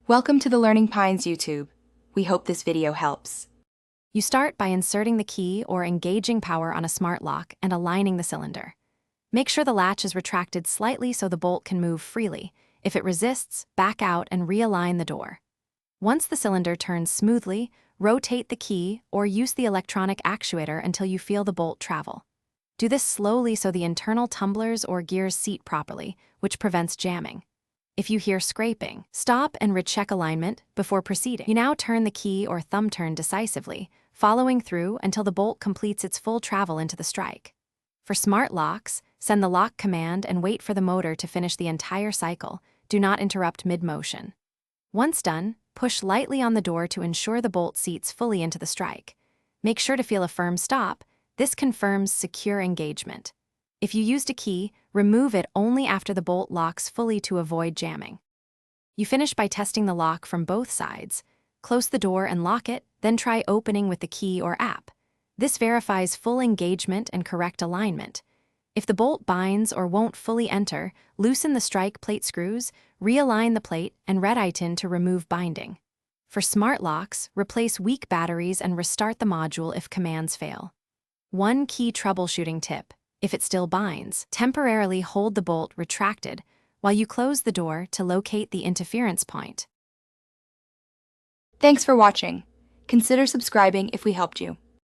Welcome to the Learning Pines YouTube. We hope this video helps. You start by inserting the key or engaging power on a smart lock and aligning the cylinder. Make sure the latch is retracted slightly so the bolt can move freely. If it resists, back out and realign the door. Once the cylinder turns smoothly, rotate the key or use the electronic actuator until you feel the bolt travel. Do this slowly so the internal tumblers or gears seat properly, which prevents jamming. If you hear scraping, stop and recheck alignment before proceeding. You now turn the key or thumb turn decisively, following through until the bolt completes its full travel into the strike. For smart locks, send the lock command and wait for the motor to finish the entire cycle. Do not interrupt mid-motion. Once done, push lightly on the door to ensure the bolt seats fully into the strike. Make sure to feel a firm stop. This confirms secure engagement. If you used a key, remove it only after the bolt locks fully to avoid jamming. You finish by testing the lock from both sides. Close the door and lock it, then try opening with the key or app. This verifies full engagement and correct alignment. If the bolt binds or won't fully enter, loosen the strike plate screws, realign the plate, and red-itin to remove binding. For smart locks, replace weak batteries and restart the module if commands fail. One key troubleshooting tip. If it still binds, temporarily hold the bolt retracted while you close the door to locate the interference point. Thanks for watching. Consider subscribing if we helped you.